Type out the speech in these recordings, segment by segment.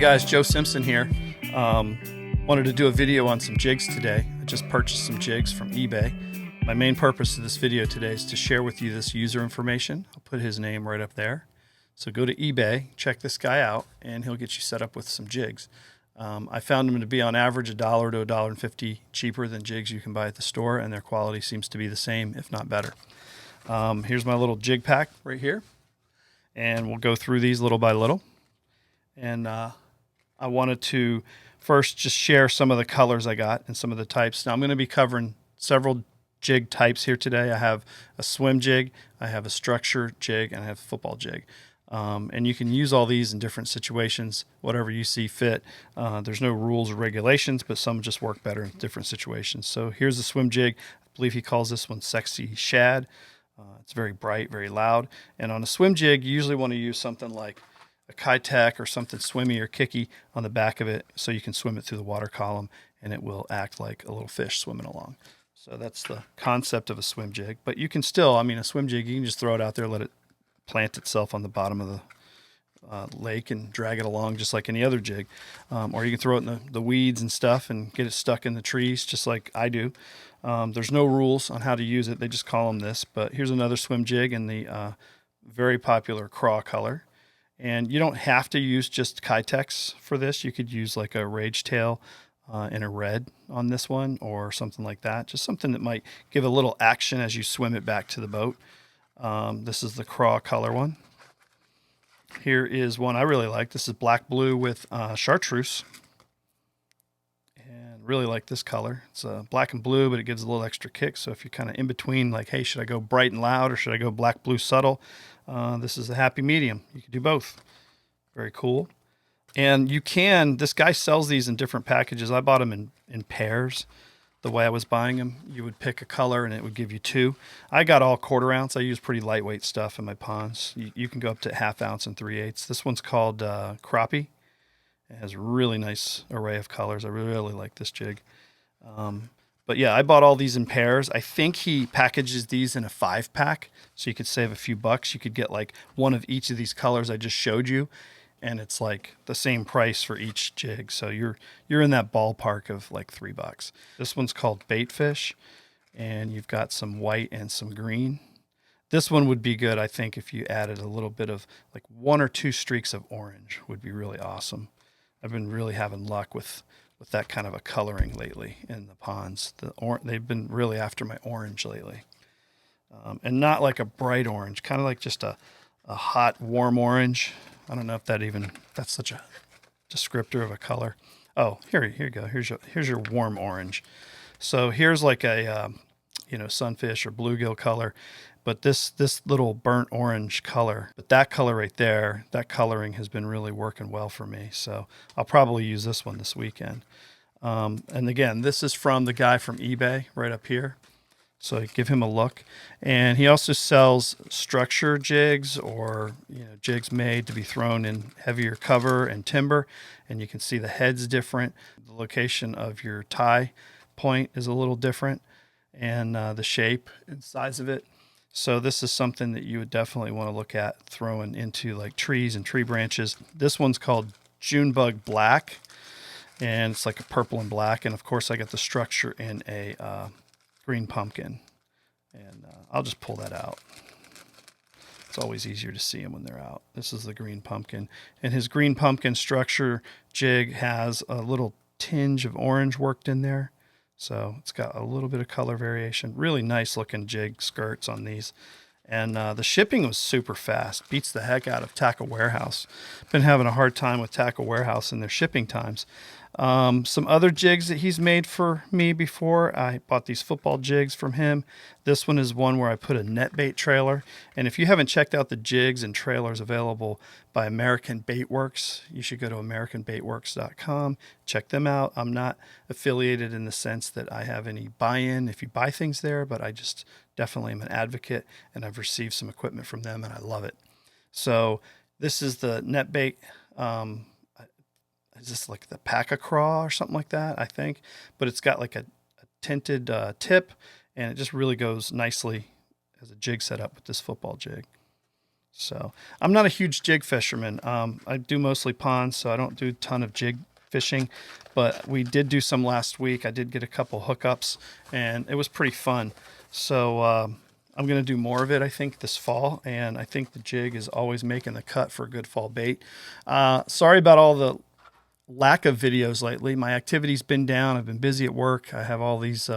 guys, Joe Simpson here. Wanted to do a video on some jigs today. I just purchased some jigs from eBay. My main purpose of this video today is to share with you this user information. I'll put his name right up there. So go to eBay, check this guy out, and he'll get you set up with some jigs. I found them to be on average $1 to $1.50 cheaper than jigs you can buy at the store, and their quality seems to be the same, if not better. Here's my little jig pack right here, and we'll go through these little by little. And I wanted to first just share some of the colors I got and some of the types. Now I'm going to be covering several jig types here today. I have a swim jig, I have a structure jig, and I have a football jig. And you can use all these in different situations, whatever you see fit. There's no rules or regulations, but some just work better in different situations. So here's the swim jig. I believe he calls this one Sexy Shad. It's very bright, very loud. And on a swim jig, you usually want to use something like a Kitech or something swimmy or kicky on the back of it so you can swim it through the water column and it will act like a little fish swimming along. So that's the concept of a swim jig. But you can still, a swim jig, you can just throw it out there, let it plant itself on the bottom of the lake and drag it along just like any other jig. Or you can throw it in the weeds and stuff and get it stuck in the trees just like I do. There's no rules on how to use it. They just call them this. But here's another swim jig in the very popular craw color. And you don't have to use just Kitechs for this. You could use like a Rage Tail in a red on this one or something like that. Just something that might give a little action as you swim it back to the boat. This is the craw color one. Here is one I really like. This is black blue with chartreuse. And really like this color. It's black and blue, but it gives a little extra kick. So if you're kind of in between, like, hey, should I go bright and loud or should I go black, blue, subtle? This is a happy medium. You can do both. Very cool. And you can, this guy sells these in different packages. I bought them in pairs. The way I was buying them, you would pick a color and it would give you two. I got all 1/4 ounce. I use pretty lightweight stuff in my ponds. You can go up to 1/2 ounce and 3/8. This one's called Crappie. It has a really nice array of colors. I really like this jig. But yeah, I bought all these in pairs. I think he packages these in a 5-pack, so you could save a few bucks. You could get like one of each of these colors I just showed you, and it's like the same price for each jig. So you're in that ballpark of like $3. This one's called Baitfish, and you've got some white and some green. This one would be good, I think, if you added a little bit of like 1 or 2 streaks of orange would be really awesome. I've been really having luck with that kind of a coloring lately in the ponds. They've been really after my orange lately. And not like a bright orange, kind of like just a hot, warm orange. I don't know if that's such a descriptor of a color. Oh, here you go. Here's your warm orange. So here's like a, sunfish or bluegill color, but this little burnt orange color, but that color right there, that coloring has been really working well for me. So I'll probably use this one this weekend. And again, this is from the guy from eBay right up here. So give him a look. And he also sells structure jigs or jigs made to be thrown in heavier cover and timber. And you can see the head's different. The location of your tie point is a little different, and the shape and size of it. So this is something that you would definitely want to look at throwing into like trees and tree branches. This one's called Junebug Black, and it's like a purple and black. And of course I got the structure in a green pumpkin, and I'll just pull that out. It's always easier to see them when they're out. This is the green pumpkin, and his green pumpkin structure jig has a little tinge of orange worked in there. So it's got a little bit of color variation. Really nice looking jig skirts on these. And the shipping was super fast. Beats the heck out of Tackle Warehouse. Been having a hard time with Tackle Warehouse and their shipping times. Some other jigs that he's made for me before. I bought these football jigs from him. This one is one where I put a net bait trailer. And if you haven't checked out the jigs and trailers available by American Bait Works, you should go to americanbaitworks.com. Check them out. I'm not affiliated in the sense that I have any buy-in if you buy things there, but I just definitely am an advocate, and I've received some equipment from them and I love it. So this is the net bait. Is this like the Pack-A-Craw or something like that, I think? But it's got like a tinted tip, and it just really goes nicely as a jig setup with this football jig. So I'm not a huge jig fisherman. I do mostly ponds, so I don't do a ton of jig fishing. But we did do some last week. I did get a couple hookups, and it was pretty fun. So I'm going to do more of it, I think, this fall. And I think the jig is always making the cut for a good fall bait. Sorry about all the lack of videos lately. My activity's been down. I've been busy at work. I have all these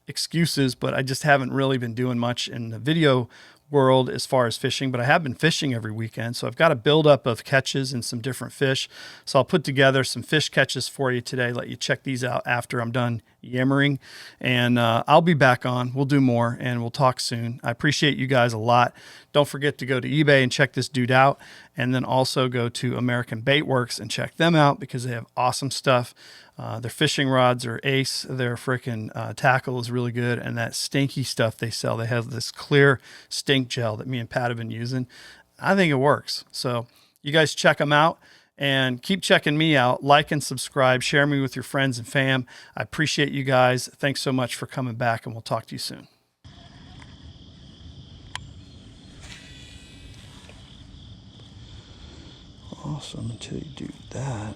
excuses, but I just haven't really been doing much in the video world as far as fishing, but I have been fishing every weekend. So I've got a buildup of catches and some different fish. So I'll put together some fish catches for you today, let you check these out after I'm done yammering. And I'll be back on. We'll do more and we'll talk soon. I appreciate you guys a lot. Don't forget to go to eBay and check this dude out. And then also go to American Bait Works and check them out because they have awesome stuff. Their fishing rods are ace. Their freaking tackle is really good. And that stinky stuff they sell, they have this clear stink gel that me and Pat have been using. I think it works. So you guys check them out and keep checking me out. Like and subscribe. Share me with your friends and fam. I appreciate you guys. Thanks so much for coming back, and we'll talk to you soon. Awesome until you do that.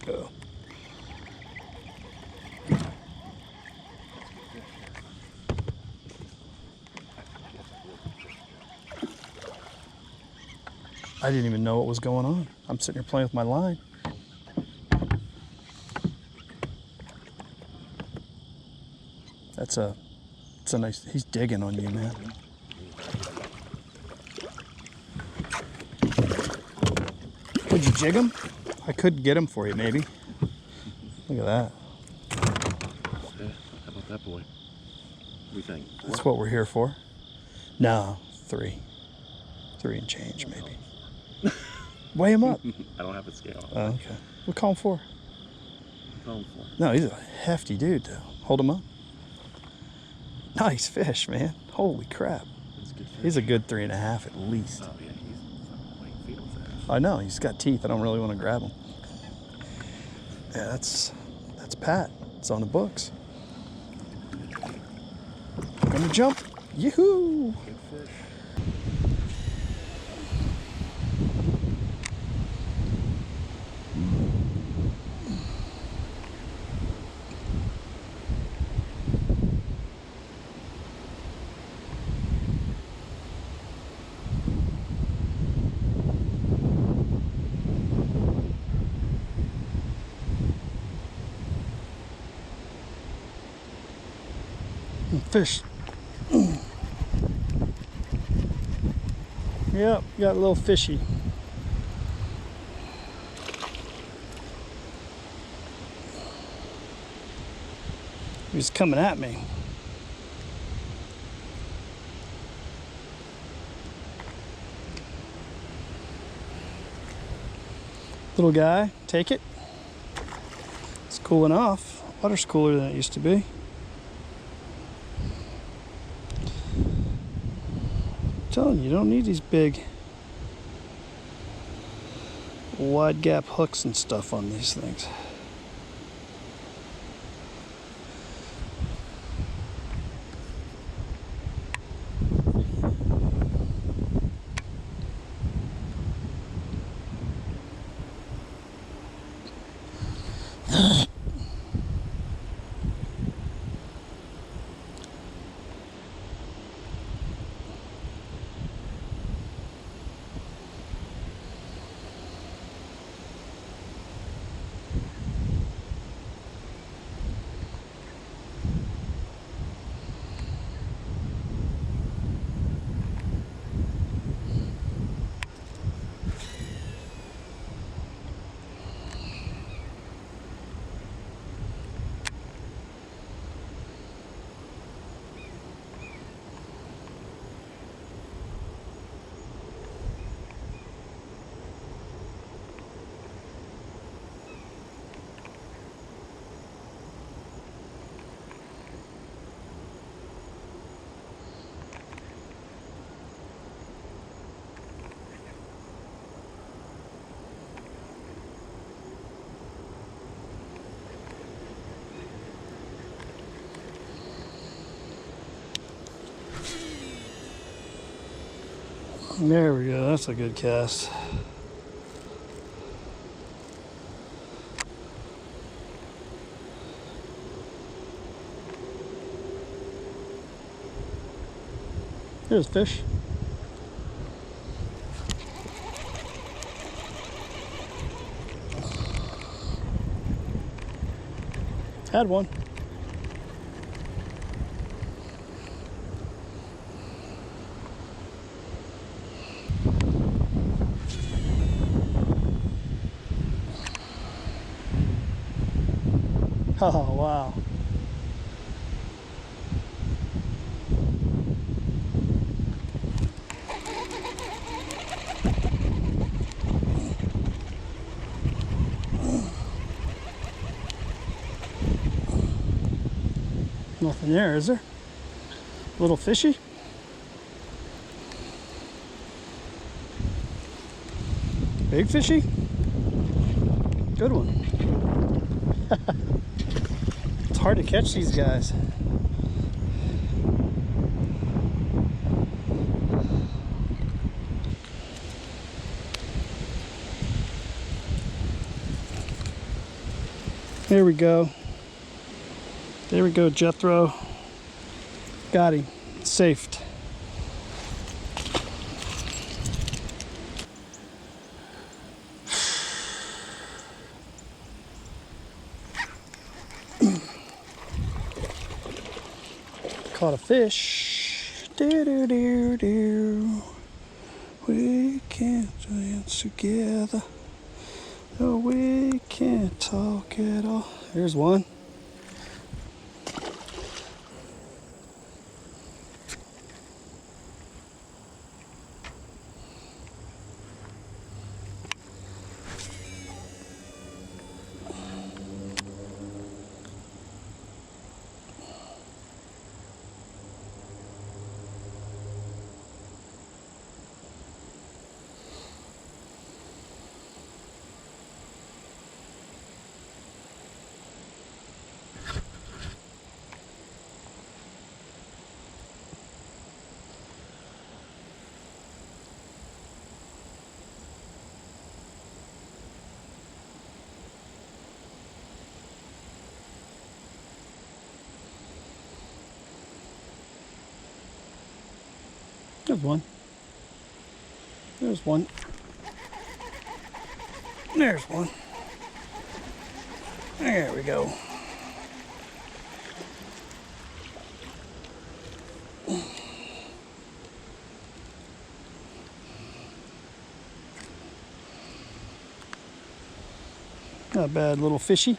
Go. I didn't even know what was going on. I'm sitting here playing with my line. It's a nice, he's digging on you, man. Would you jig him? I could get him for you, maybe. Look at that. Yeah, how about that boy? What do you think? That's what we're here for. No, 3. 3 and change, maybe. Weigh him up. I don't have a scale. Oh, okay. We'll call him 4. Call him 4. No, he's a hefty dude, though. Hold him up. Nice fish, man. Holy crap. That's a good fish. He's a good 3.5 at least. Oh, yeah, he's like fetal fish. I know, he's got teeth. I don't really want to grab him. Yeah, that's Pat. It's on the books. Gonna jump. Yoo-hoo! Good fish. Fish. Yep, got a little fishy. He was coming at me. Little guy, take it. It's cool enough. Water's cooler than it used to be. I'm telling you, you don't need these big wide gap hooks and stuff on these things. There we go. That's a good cast. There's fish. Had one. Oh, wow. Nothing there, is there? Little fishy? Big fishy? Good one. It's hard to catch these guys. There we go. There we go, Jethro. Got him. Safed. Caught a fish. Do do do do. We can't dance together. No, we can't talk at all. Here's one. There's one. There's one. There's one. There we go. Not a bad little fishy.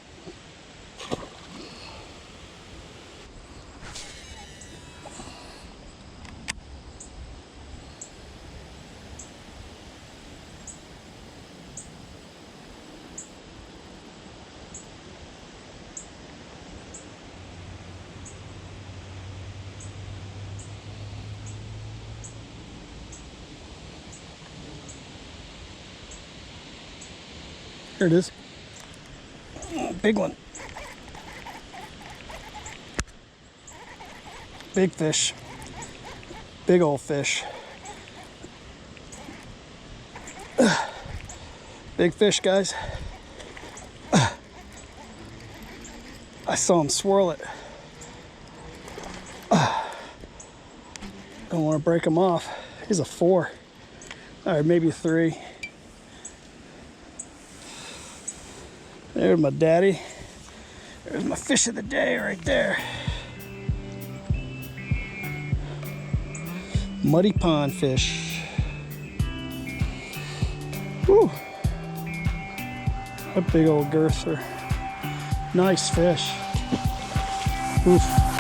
Here it is. Oh, big one. Big fish. Big old fish. Big fish, guys. I saw him swirl it. Don't want to break him off. He's a 4. All right, maybe a 3. There's my daddy. There's my fish of the day right there. Muddy pond fish. Whew. A big old girther. Nice fish. Oof.